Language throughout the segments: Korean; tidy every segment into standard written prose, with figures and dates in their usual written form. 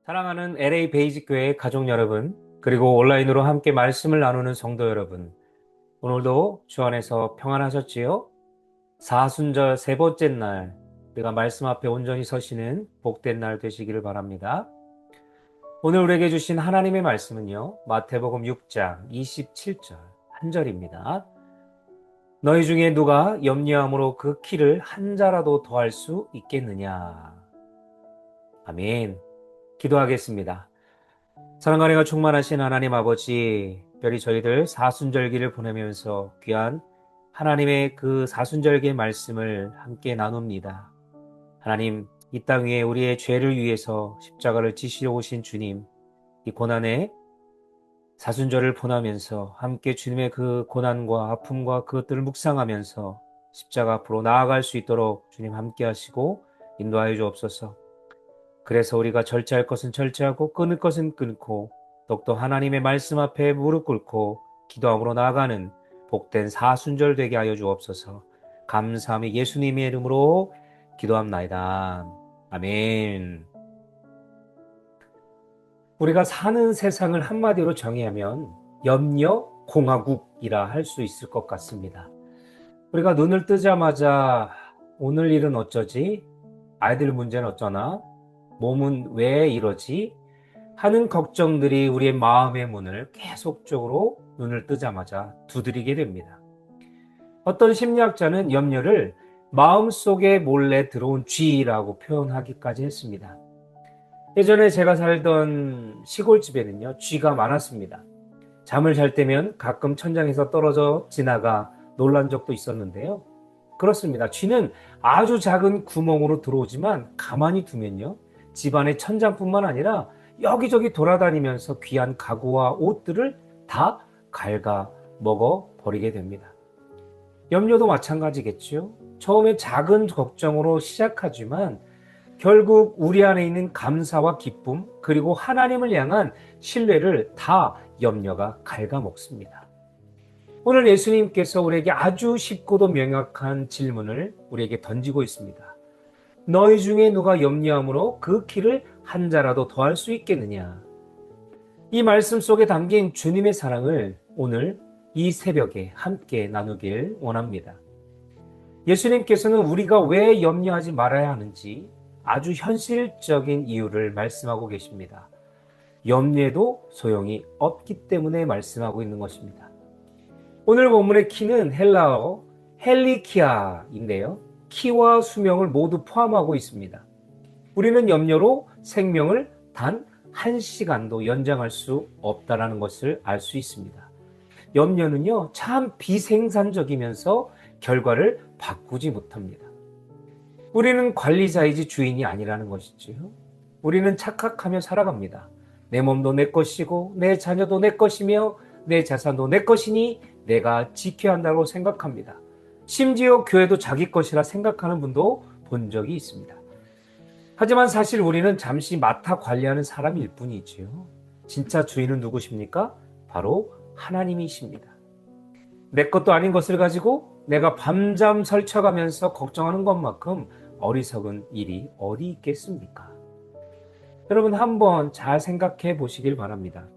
사랑하는 LA 베이직 교회 가족 여러분, 그리고 온라인으로 함께 말씀을 나누는 성도 여러분, 오늘도 주 안에서 평안하셨지요? 사순절 세 번째 날, 우리가 말씀 앞에 온전히 서시는 복된 날 되시기를 바랍니다. 오늘 우리에게 주신 하나님의 말씀은요, 마태복음 6장 27절 한 절입니다. 너희 중에 누가 염려함으로 그 키를 한 자라도 더할 수 있겠느냐? 아멘. 기도하겠습니다. 사랑과 은혜가 충만하신 하나님 아버지, 특별히 저희들 사순절기를 보내면서 귀한 하나님의 그 사순절기의 말씀을 함께 나눕니다. 하나님, 이 땅 위에 우리의 죄를 위해서 십자가를 지시러 오신 주님, 이 고난의 사순절을 보내면서 함께 주님의 그 고난과 아픔과 그것들을 묵상하면서 십자가 앞으로 나아갈 수 있도록 주님 함께 하시고 인도하여 주옵소서. 그래서 우리가 절제할 것은 절제하고 끊을 것은 끊고 더욱더 하나님의 말씀 앞에 무릎 꿇고 기도함으로 나아가는 복된 사순절 되게 하여 주옵소서. 감사함이 예수님의 이름으로 기도합나이다. 아멘. 우리가 사는 세상을 한마디로 정의하면 염려공화국이라 할 수 있을 것 같습니다. 우리가 눈을 뜨자마자 오늘 일은 어쩌지? 아이들 문제는 어쩌나? 몸은 왜 이러지? 하는 걱정들이 우리의 마음의 문을 계속적으로 눈을 뜨자마자 두드리게 됩니다. 어떤 심리학자는 염려를 마음속에 몰래 들어온 쥐라고 표현하기까지 했습니다. 예전에 제가 살던 시골집에는요, 쥐가 많았습니다. 잠을 잘 때면 가끔 천장에서 떨어져 지나가 놀란 적도 있었는데요. 그렇습니다. 쥐는 아주 작은 구멍으로 들어오지만 가만히 두면요, 집안의 천장뿐만 아니라 여기저기 돌아다니면서 귀한 가구와 옷들을 다 갉아 먹어 버리게 됩니다. 염려도 마찬가지겠죠. 처음에 작은 걱정으로 시작하지만 결국 우리 안에 있는 감사와 기쁨, 그리고 하나님을 향한 신뢰를 다 염려가 갉아먹습니다. 오늘 예수님께서 우리에게 아주 쉽고도 명확한 질문을 우리에게 던지고 있습니다. 너희 중에 누가 염려함으로 그 키를 한 자라도 더할 수 있겠느냐? 이 말씀 속에 담긴 주님의 사랑을 오늘 이 새벽에 함께 나누길 원합니다. 예수님께서는 우리가 왜 염려하지 말아야 하는지 아주 현실적인 이유를 말씀하고 계십니다. 염려에도 소용이 없기 때문에 말씀하고 있는 것입니다. 오늘 본문의 키는 헬라어 헬리키아인데요. 키와 수명을 모두 포함하고 있습니다. 우리는 염려로 생명을 단 1시간도 연장할 수 없다는 것을 알 수 있습니다. 염려는요, 참 비생산적이면서 결과를 바꾸지 못합니다. 우리는 관리자이지 주인이 아니라는 것이지요. 우리는 착각하며 살아갑니다. 내 몸도 내 것이고 내 자녀도 내 것이며 내 자산도 내 것이니 내가 지켜야 한다고 생각합니다. 심지어 교회도 자기 것이라 생각하는 분도 본 적이 있습니다. 하지만 사실 우리는 잠시 맡아 관리하는 사람일 뿐이지요. 진짜 주인은 누구십니까? 바로 하나님이십니다. 내 것도 아닌 것을 가지고 내가 밤잠 설쳐가면서 걱정하는 것만큼 어리석은 일이 어디 있겠습니까? 여러분, 한번 잘 생각해 보시길 바랍니다.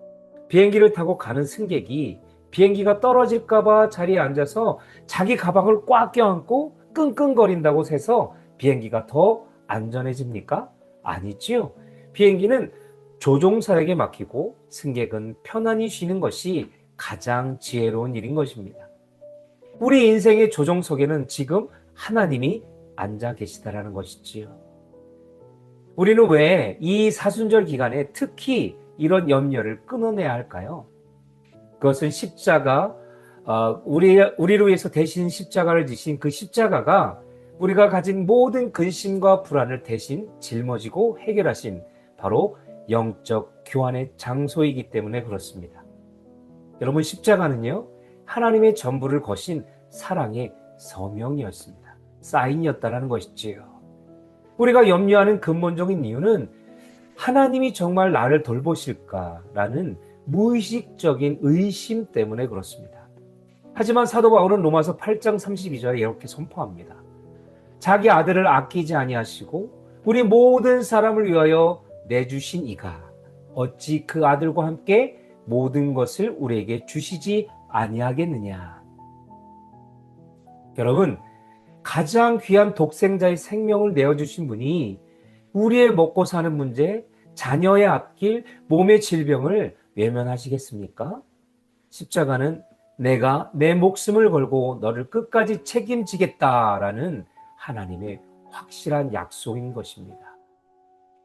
비행기를 타고 가는 승객이 비행기가 떨어질까봐 자리에 앉아서 자기 가방을 꽉 껴안고 끙끙거린다고 해서 비행기가 더 안전해집니까? 아니지요. 비행기는 조종사에게 맡기고 승객은 편안히 쉬는 것이 가장 지혜로운 일인 것입니다. 우리 인생의 조종석에는 지금 하나님이 앉아 계시다라는 것이지요. 우리는 왜 이 사순절 기간에 특히 이런 염려를 끊어내야 할까요? 그것은 십자가, 우리를 위해서 대신 십자가를 지신 그 십자가가 우리가 가진 모든 근심과 불안을 대신 짊어지고 해결하신 바로 영적 교환의 장소이기 때문에 그렇습니다. 여러분, 십자가는요, 하나님의 전부를 거신 사랑의 서명이었습니다. 사인이었다는 것이지요. 우리가 염려하는 근본적인 이유는 하나님이 정말 나를 돌보실까라는 무의식적인 의심 때문에 그렇습니다. 하지만 사도 바울은 로마서 8장 32절에 이렇게 선포합니다. 자기 아들을 아끼지 아니하시고 우리 모든 사람을 위하여 내주신 이가 어찌 그 아들과 함께 모든 것을 우리에게 주시지 아니하겠느냐. 여러분, 가장 귀한 독생자의 생명을 내어주신 분이 우리의 먹고 사는 문제, 자녀의 앞길, 몸의 질병을 외면하시겠습니까? 십자가는 내가 내 목숨을 걸고 너를 끝까지 책임지겠다라는 하나님의 확실한 약속인 것입니다.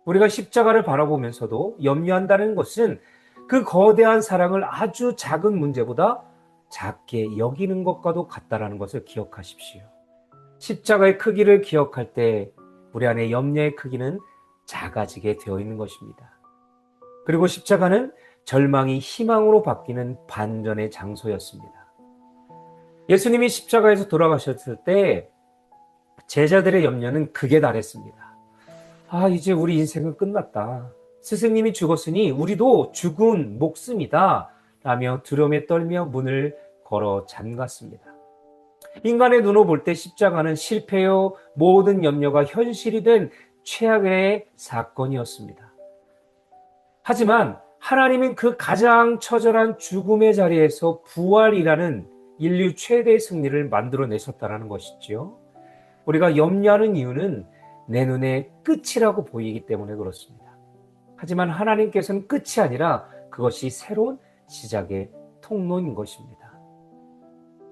우리가 십자가를 바라보면서도 염려한다는 것은 그 거대한 사랑을 아주 작은 문제보다 작게 여기는 것과도 같다라는 것을 기억하십시오. 십자가의 크기를 기억할 때 우리 안에 염려의 크기는 작아지게 되어 있는 것입니다. 그리고 십자가는 절망이 희망으로 바뀌는 반전의 장소였습니다. 예수님이 십자가에서 돌아가셨을 때 제자들의 염려는 극에 달했습니다. 이제 우리 인생은 끝났다. 스승님이 죽었으니 우리도 죽은 목숨이다. 라며 두려움에 떨며 문을 걸어 잠갔습니다. 인간의 눈으로 볼 때 십자가는 실패요, 모든 염려가 현실이 된 최악의 사건이었습니다. 하지만 하나님은 그 가장 처절한 죽음의 자리에서 부활이라는 인류 최대의 승리를 만들어내셨다는 것이지요. 우리가 염려하는 이유는 내 눈에 끝이라고 보이기 때문에 그렇습니다. 하지만 하나님께서는 끝이 아니라 그것이 새로운 시작의 통로인 것입니다.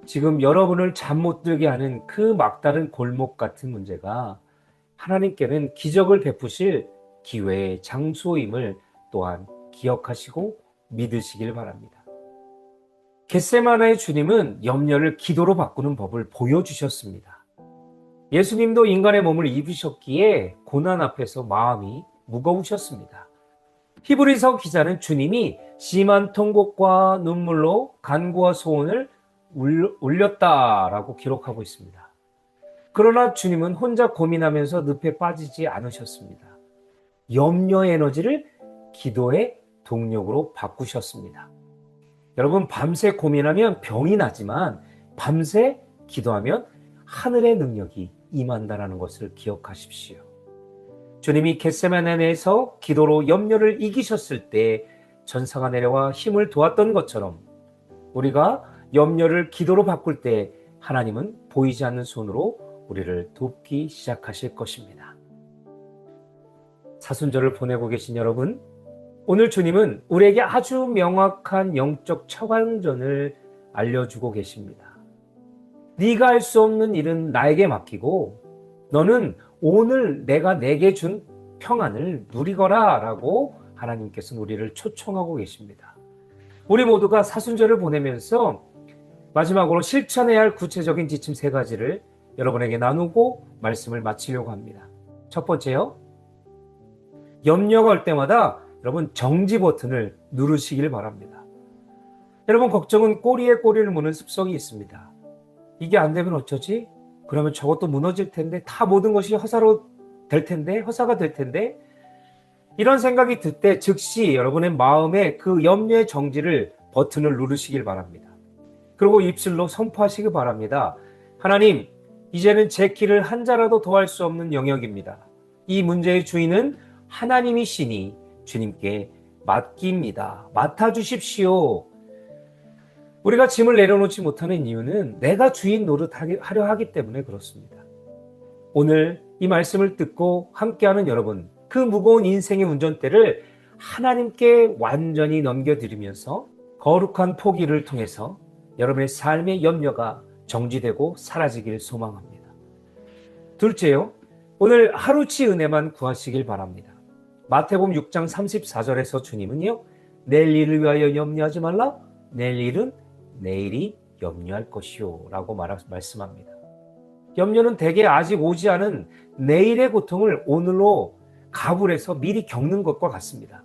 지금 여러분을 잠 못 들게 하는 그 막다른 골목 같은 문제가 하나님께는 기적을 베푸실 기회의 장소임을 또한 기억하시고 믿으시길 바랍니다. 겟세마네의 주님은 염려를 기도로 바꾸는 법을 보여주셨습니다. 예수님도 인간의 몸을 입으셨기에 고난 앞에서 마음이 무거우셨습니다. 히브리서 기자는 주님이 심한 통곡과 눈물로 간구와 소원을 올렸다라고 기록하고 있습니다. 그러나 주님은 혼자 고민하면서 늪에 빠지지 않으셨습니다. 염려 에너지를 기도의 동력으로 바꾸셨습니다. 여러분, 밤새 고민하면 병이 나지만 밤새 기도하면 하늘의 능력이 임한다는 것을 기억하십시오. 주님이 겟세마네에서 기도로 염려를 이기셨을 때 전사가 내려와 힘을 도왔던 것처럼 우리가 염려를 기도로 바꿀 때 하나님은 보이지 않는 손으로 우리를 돕기 시작하실 것입니다. 사순절을 보내고 계신 여러분, 오늘 주님은 우리에게 아주 명확한 영적 처방전을 알려주고 계십니다. 네가 할 수 없는 일은 나에게 맡기고 너는 오늘 내가 내게 준 평안을 누리거라 라고 하나님께서는 우리를 초청하고 계십니다. 우리 모두가 사순절을 보내면서 마지막으로 실천해야 할 구체적인 지침 3가지를 여러분에게 나누고 말씀을 마치려고 합니다. 첫 번째요, 염려가 올 때마다 여러분 정지 버튼을 누르시길 바랍니다. 여러분, 걱정은 꼬리에 꼬리를 무는 습성이 있습니다. 이게 안 되면 어쩌지? 그러면 저것도 무너질 텐데, 다 모든 것이 허사가 될 텐데, 이런 생각이 들 때 즉시 여러분의 마음에 그 염려의 정지를 버튼을 누르시길 바랍니다. 그리고 입술로 선포하시기 바랍니다. 하나님, 이제는 제 길을 한 자라도 더할 수 없는 영역입니다. 이 문제의 주인은 하나님이시니 주님께 맡깁니다. 맡아주십시오. 우리가 짐을 내려놓지 못하는 이유는 내가 주인 노릇하려 하기 때문에 그렇습니다. 오늘 이 말씀을 듣고 함께하는 여러분, 그 무거운 인생의 운전대를 하나님께 완전히 넘겨드리면서 거룩한 포기를 통해서 여러분의 삶의 염려가 정지되고 사라지기를 소망합니다. 둘째요, 오늘 하루치 은혜만 구하시길 바랍니다. 마태복음 6장 34절에서 주님은요, 내일 일을 위하여 염려하지 말라, 내일 일은 내일이 염려할 것이요 라고 말씀합니다. 염려는 대개 아직 오지 않은 내일의 고통을 오늘로 가불해서 미리 겪는 것과 같습니다.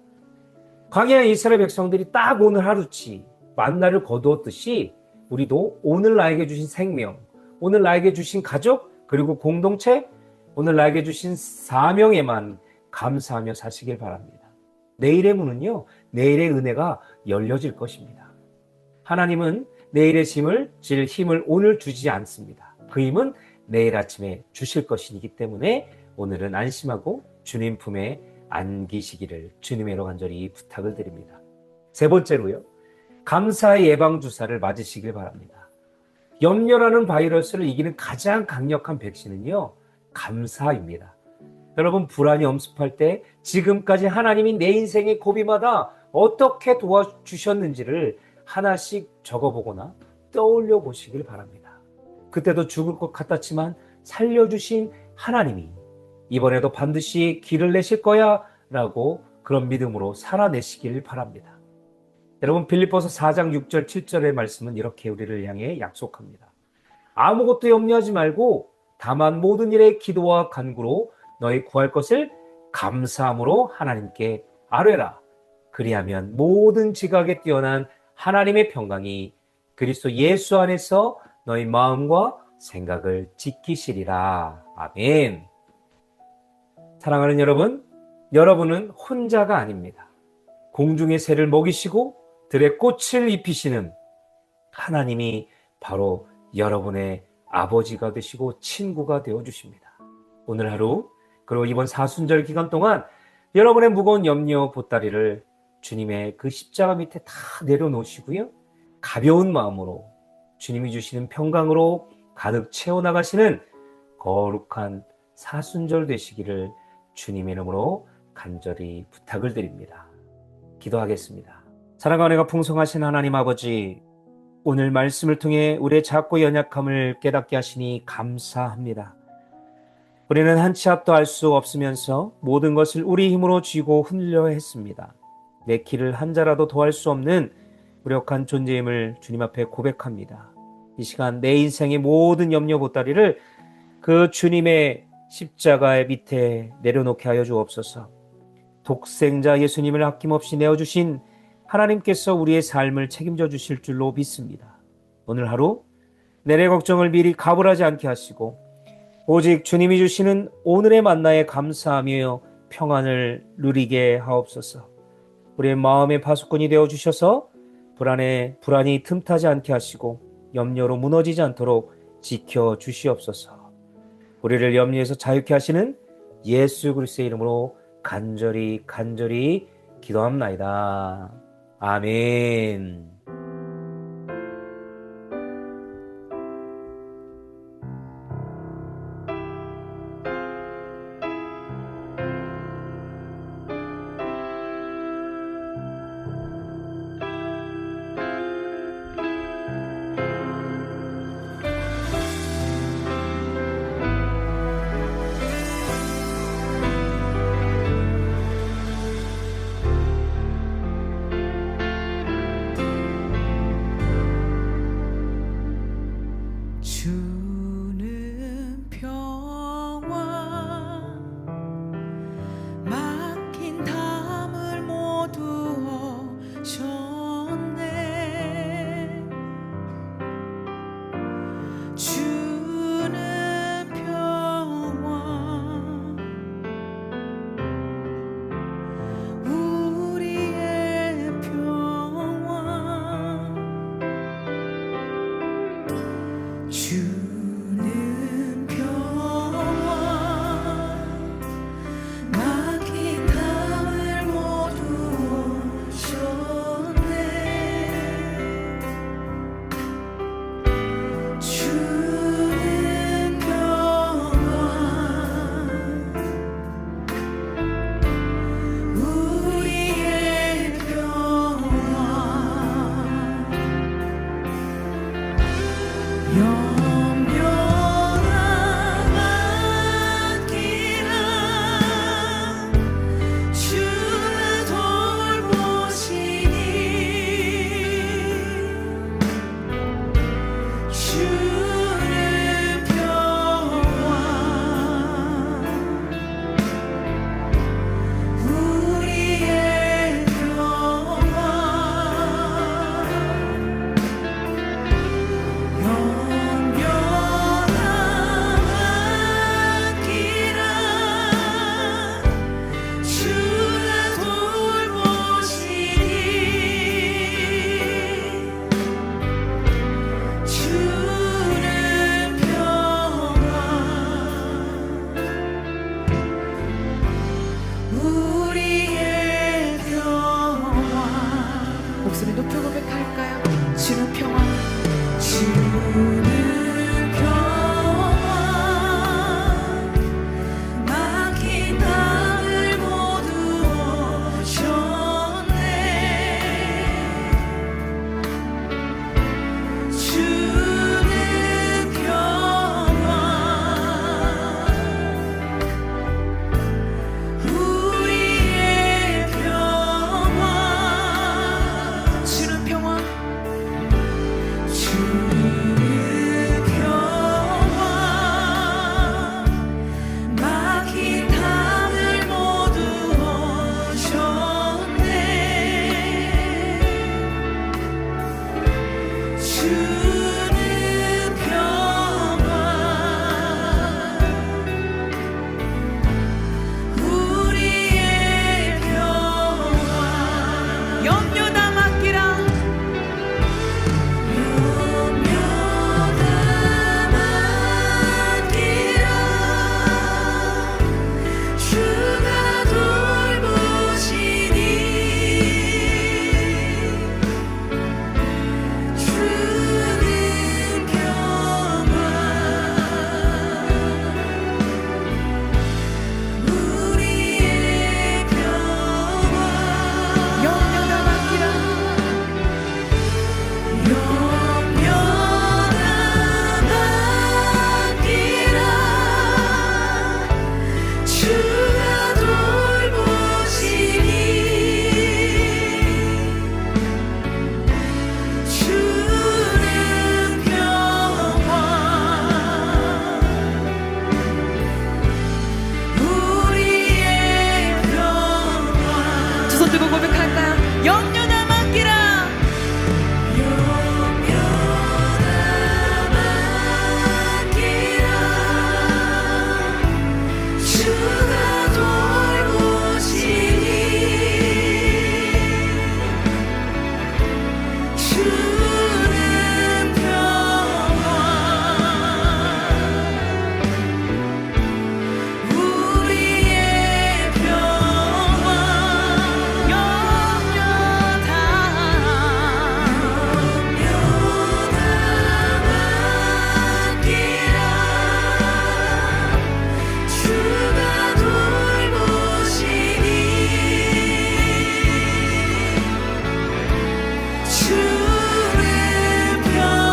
광야의 이스라엘 백성들이 딱 오늘 하루치 만나를 거두었듯이 우리도 오늘 나에게 주신 생명, 오늘 나에게 주신 가족, 그리고 공동체, 오늘 나에게 주신 사명에만 감사하며 사시길 바랍니다. 내일의 문은요, 내일의 은혜가 열려질 것입니다. 하나님은 내일의 짐을 질 힘을 오늘 주지 않습니다. 그 힘은 내일 아침에 주실 것이기 때문에 오늘은 안심하고 주님 품에 안기시기를 주님의로 간절히 부탁을 드립니다. 세 번째로요. 감사의 예방주사를 맞으시길 바랍니다. 염려라는 바이러스를 이기는 가장 강력한 백신은요. 감사입니다. 여러분 불안이 엄습할 때 지금까지 하나님이 내 인생의 고비마다 어떻게 도와주셨는지를 하나씩 적어보거나 떠올려 보시길 바랍니다. 그때도 죽을 것 같았지만 살려주신 하나님이 이번에도 반드시 길을 내실 거야 라고 그런 믿음으로 살아내시길 바랍니다. 여러분 빌립보서 4장 6절 7절의 말씀은 이렇게 우리를 향해 약속합니다. 아무것도 염려하지 말고 다만 모든 일에 기도와 간구로 너희 구할 것을 감사함으로 하나님께 아뢰라. 그리하면 모든 지각에 뛰어난 하나님의 평강이 그리스도 예수 안에서 너희 마음과 생각을 지키시리라. 아멘. 사랑하는 여러분, 여러분은 혼자가 아닙니다. 공중의 새를 먹이시고 들의 꽃을 입히시는 하나님이 바로 여러분의 아버지가 되시고 친구가 되어주십니다. 오늘 하루 그리고 이번 사순절 기간 동안 여러분의 무거운 염려 보따리를 주님의 그 십자가 밑에 다 내려놓으시고요. 가벼운 마음으로 주님이 주시는 평강으로 가득 채워나가시는 거룩한 사순절 되시기를 주님의 이름으로 간절히 부탁을 드립니다. 기도하겠습니다. 사랑과 은혜가 풍성하신 하나님 아버지, 오늘 말씀을 통해 우리의 작고 연약함을 깨닫게 하시니 감사합니다. 우리는 한 치 앞도 알 수 없으면서 모든 것을 우리 힘으로 쥐고 흔들려 했습니다. 내 길을 한 자라도 더할 수 없는 무력한 존재임을 주님 앞에 고백합니다. 이 시간 내 인생의 모든 염려 보따리를 그 주님의 십자가의 밑에 내려놓게 하여 주옵소서. 독생자 예수님을 아낌없이 내어주신 하나님께서 우리의 삶을 책임져 주실 줄로 믿습니다. 오늘 하루 내래 걱정을 미리 가불하지 않게 하시고 오직 주님이 주시는 오늘의 만나에 감사하며 평안을 누리게 하옵소서. 우리의 마음의 파수꾼이 되어주셔서 불안이 틈타지 않게 하시고 염려로 무너지지 않도록 지켜주시옵소서. 우리를 염려에서 자유케 하시는 예수 그리스도의 이름으로 간절히 기도합나이다. 아멘. 주는 평화, 주는 막힌 땅을 모두 오셨네. 주는 평화, 우리의 평화, 주는 평화, 주는 평화, 막힌 땅을 모두 오셨네. 주는 평화, 우리의 평화, 염려 다 맡기라, 염려 다 맡기라. 주가 돌보시니 주는 평화, 우리의 평화, 염려 다 맡기라, 염려 다 맡기라. 주가 돌보시니 주는 평화, 우리의 평화. 두 손 들고 고백할까요? 염려 다 맡기라, 염려 다 맡기라. 주가 돌보시니 주는 평화, 우리의 평화, 염려 다 맡기라. 주가 돌보시니 주는 평화,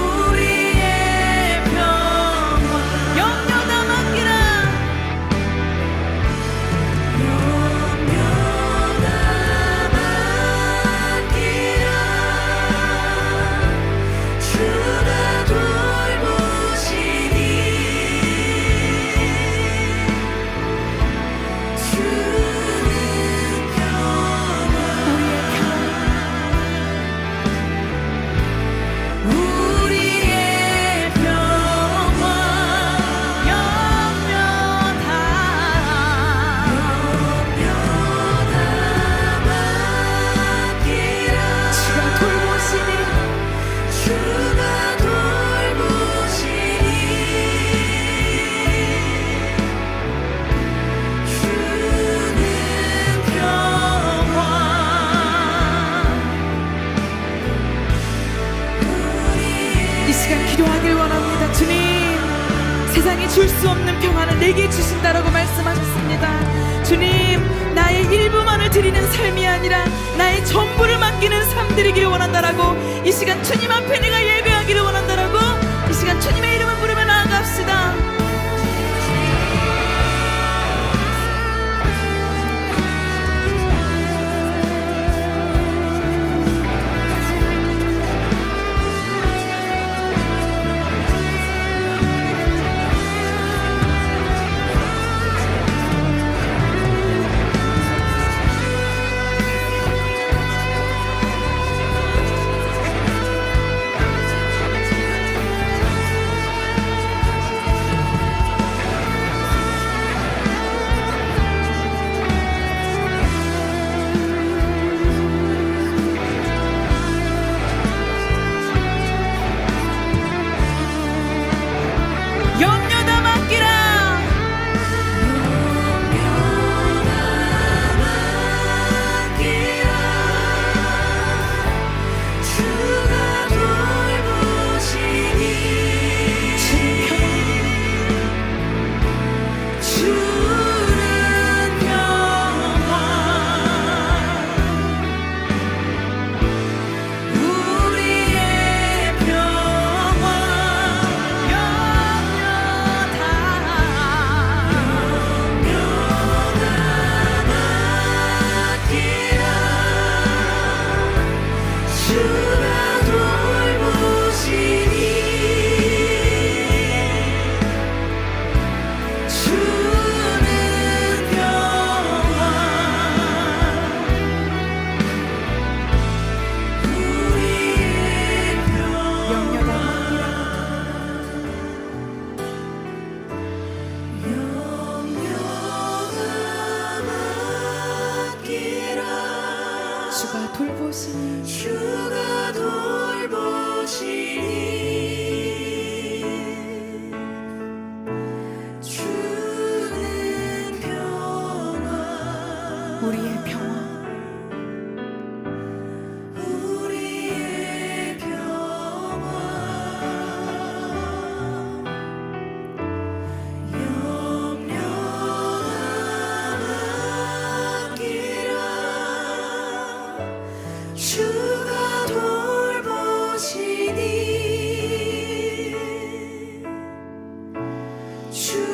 우리의 평화, 염려 다 맡기라, 염려 다 맡기라. 주가 돌보시니 주는 평화, 우리의 평화, 염려 다 맡기라. 주가 돌보시니 주가 돌보시니 주는 평화, 이 시간 기도하길 원합니다. 주님, 세상이 줄 수 없는 평화를 내게 주신다라고 말씀하셨습니다. 주님, 나의 일부만을 드리는 삶이 아니라 나의 전부를 맡기는 삶 드리기를 원한다라고, 이 시간 주님 앞에 내가 예배하기를 원한다라고, 이 시간 주님의 이름을 부르며 나아갑시다. 주